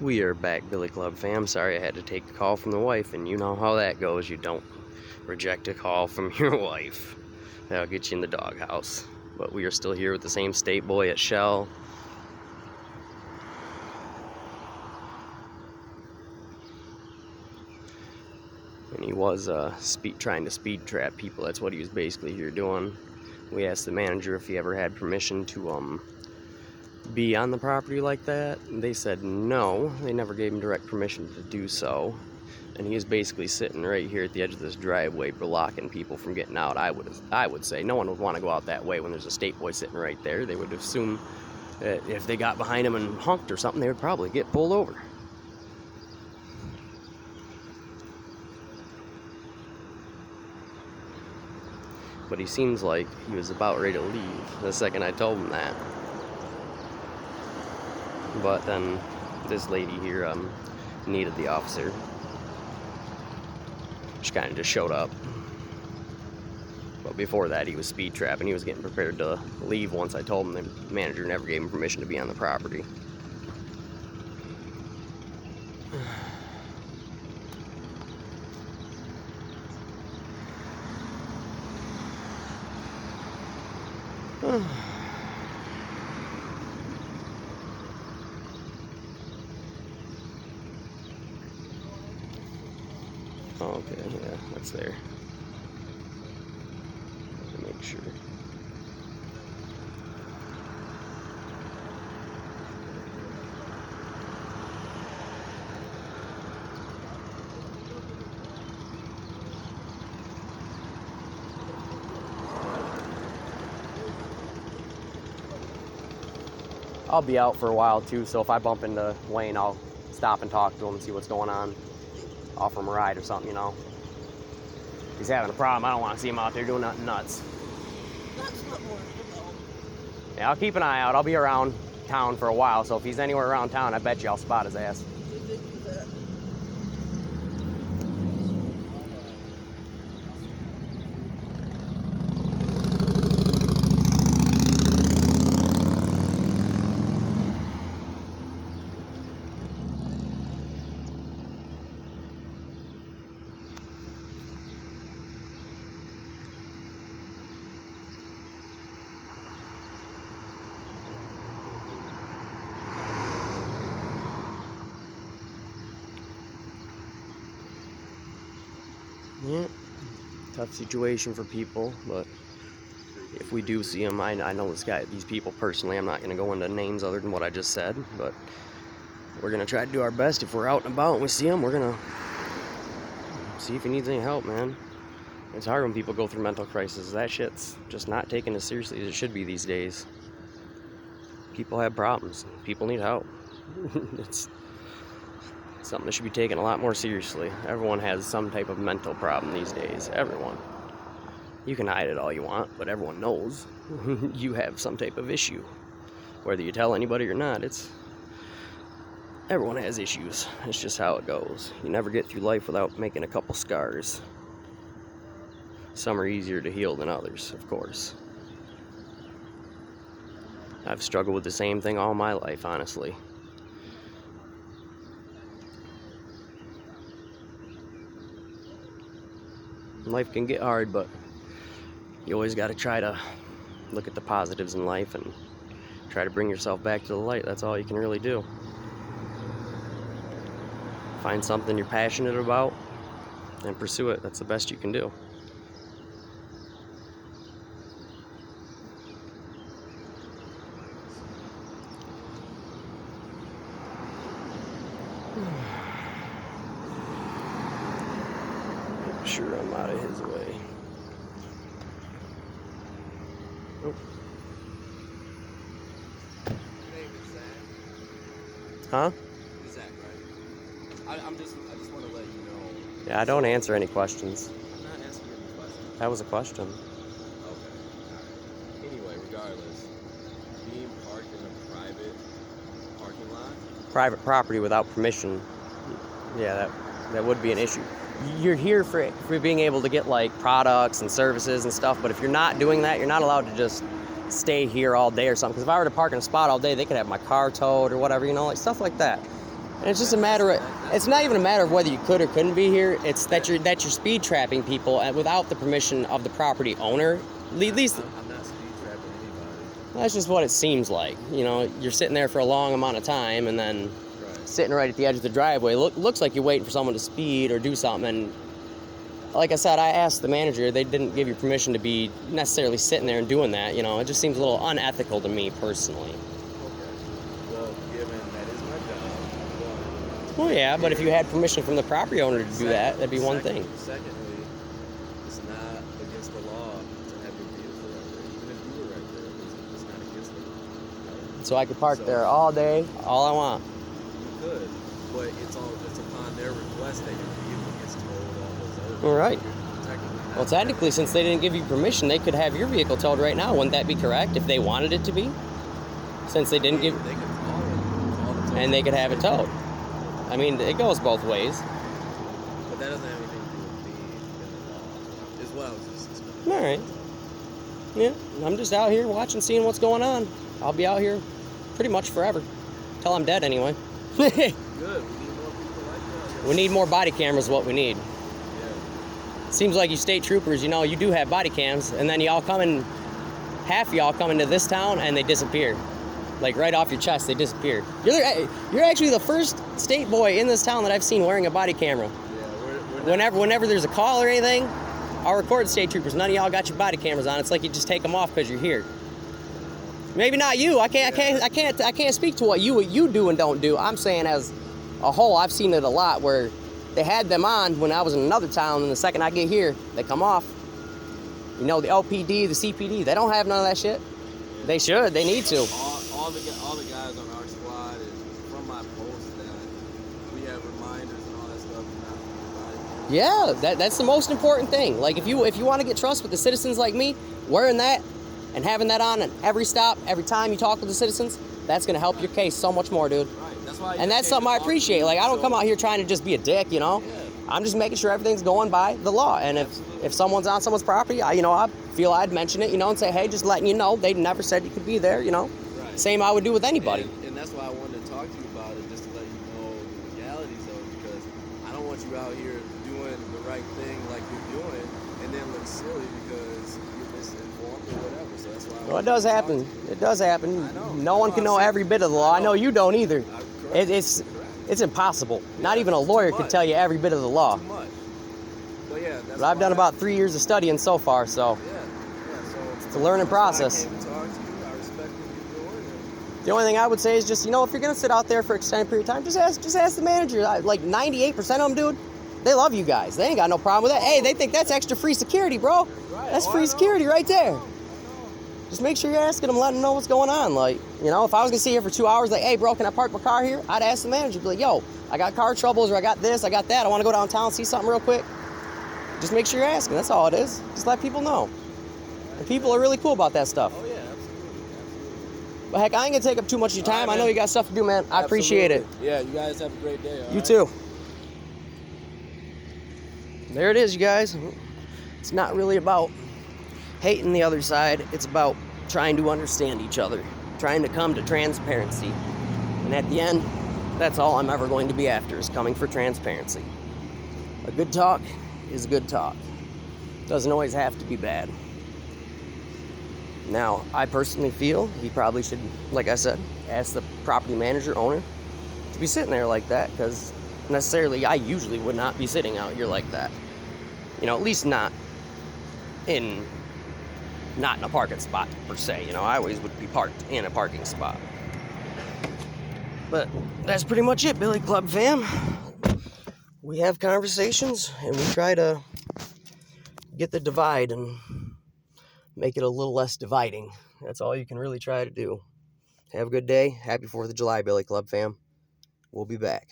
We are back, Billy Club fam. Sorry I had to take a call from the wife, and you know how that goes. You don't reject a call from your wife. That'll get you in the doghouse. But we are still here with the same state boy at Shell. And he was trying to speed trap people. That's what he was basically here doing. We asked the manager if he ever had permission to be on the property like that. They said no. They never gave him direct permission to do so. And he is basically sitting right here at the edge of this driveway, blocking people from getting out. I would say no one would want to go out that way when there's a state boy sitting right there. They would assume that if they got behind him and honked or something, they would probably get pulled over. But he seems like he was about ready to leave the second I told him that. But then this lady here needed the officer. She kind of just showed up. But before that, he was speed trapping. He was getting prepared to leave once I told him the manager never gave him permission to be on the property. Oh, okay, yeah, that's there. Make sure. I'll be out for a while too, so if I bump into Wayne, I'll stop and talk to him and see what's going on. Offer him a ride or something, you know. If he's having a problem, I don't want to see him out there doing nothing nuts. That's not more. Yeah, I'll keep an eye out. I'll be around town for a while, so if he's anywhere around town, I bet you I'll spot his ass. Yeah, tough situation for people, but if we do see them, I know these people personally. I'm not going to go into names other than what I just said, but we're going to try to do our best. If we're out and about and we see him, we're going to see if he needs any help, man. It's hard when people go through mental crises. That shit's just not taken as seriously as it should be these days. People have problems. People need help. It's something that should be taken a lot more seriously. Everyone has some type of mental problem these days. Everyone. You can hide it all you want, but everyone knows you have some type of issue. Whether you tell anybody or not, everyone has issues. It's just how it goes. You never get through life without making a couple scars. Some are easier to heal than others, of course. I've struggled with the same thing all my life, honestly. Life can get hard, but you always got to try to look at the positives in life and try to bring yourself back to the light. That's all you can really do. Find something you're passionate about and pursue it. That's the best you can do. Sure, I'm out of his way. Oh. Your name is Zach? Huh? Zach, right? I just want to let you know. Yeah, I don't answer any questions. I'm not asking you any questions. That was a question. Okay. Anyway, regardless, being parked in a private parking lot. Private property without permission. Yeah, that would be an issue. You're here for being able to get like products and services and stuff, but if you're not doing that, you're not allowed to just stay here all day or something. Because if I were to park in a spot all day, they could have my car towed or whatever, you know, like stuff like that. And it's just a matter of, it's not even a matter of whether you could or couldn't be here. It's that you're speed trapping people without the permission of the property owner. At least I'm not speed trapping anybody. that's just what it seems like. You know, you're sitting there for a long amount of time and then sitting right at the edge of the driveway. Looks like you're waiting for someone to speed or do something. And like I said, I asked the manager. They didn't give you permission to be necessarily sitting there and doing that. You know, it just seems a little unethical to me personally. Okay. Well, given that is my job. Well, yeah, but if you had permission from the property owner to do that, that'd be one thing. Secondly, it's not against the law to have your vehicle right there. Even if you were right there, it's not against the law. Right? So I could park there all day, all I want. You could, but it's upon their request that your vehicle gets towed, all those other All right. things. Well, technically, since they didn't give you permission, they could have your vehicle towed right now. Wouldn't that be correct if they wanted it to be? Since they didn't give, They could call the and they could have it towed. I mean, it goes both ways. But that doesn't have anything to do with me in the law. Is what I was just explaining. All right. Yeah, I'm just out here watching, seeing what's going on. I'll be out here pretty much forever, till I'm dead anyway. Good. We need more people like that. We need more body cameras. Is what we need. Yeah. Seems like you state troopers, you know, you do have body cams, and then y'all come in, half of y'all come into this town and they disappear. Like right off your chest, they disappear. You're actually the first state boy in this town that I've seen wearing a body camera. Yeah, Whenever there's a call or anything, I'll record state troopers. None of y'all got your body cameras on. It's like you just take them off because you're here. Maybe not you. I can't speak to what you do and don't do. I'm saying as a whole, I've seen it a lot where they had them on when I was in another town, and the second I get here, they come off. You know, the LPD, the CPD, they don't have none of that shit. They should. They need to. All the guys on our squad is from my post that we have reminders and all that stuff. Yeah, that's the most important thing. Like if you want to get trust with the citizens like me, wearing that and having that on at every stop, every time you talk with the citizens, that's gonna help your case so much more, dude. Right. That's why. And that's something I appreciate. Like I don't come out here trying to just be a dick, you know. Yeah. I'm just making sure everything's going by the law. And if someone's on someone's property, I feel I'd mention it, you know, and say, hey, just letting you know, they never said you could be there, you know. Right. Same I would do with anybody. And that's why I wanted to talk to you about it, just to let you know the legalities of it, because I don't want you out here doing the right thing like you're doing, and then look silly because you're misinformed or whatever. So that's why. Well, it does happen. It does happen. I know. No one can know every bit of the law. I know you don't either. Correct. It's impossible. Not Yeah, even a it's lawyer too could much. tell you every bit of the law. Too much. But yeah, that's But I've done why- about 3 years of studying so far, so Yeah. So it's a learning process. I came to talk to you. I respect what you're doing. And the only thing I would say is just, you know, if you're gonna sit out there for an extended period of time, just ask the manager. Like 98% of them, dude, they love you guys. They ain't got no problem with that. Hey, they think that's extra free security, bro. Right. That's Oh, I free know. security right there. I know. Just make sure you're asking them, letting them know what's going on. Like, you know, if I was gonna sit here for 2 hours, like, hey, bro, can I park my car here? I'd ask the manager, be like, yo, I got car troubles, or I got this, I got that. I want to go downtown, see something real quick. Just make sure you're asking. That's all it is. Just let people know. And people are really cool about that stuff. Oh yeah, absolutely. But heck, I ain't gonna take up too much of your All right, time. I know man. you got stuff to do, man. I appreciate it. Absolutely. Yeah, you guys have a great day. all You right? too. There it is, you guys. It's not really about hating the other side. It's about trying to understand each other, trying to come to transparency. And at the end, that's all I'm ever going to be after, is coming for transparency. A good talk is good talk. Doesn't always have to be bad. Now, I personally feel he probably should, like I said, ask the property manager, owner, to be sitting there like that, because necessarily I usually would not be sitting out here like that. You know, at least not in a parking spot per se. You know, I always would be parked in a parking spot. But that's pretty much it, Billy Club fam. We have conversations and we try to get the divide and make it a little less dividing. That's all you can really try to do. Have a good day. Happy 4th of July, Billy Club fam. We'll be back.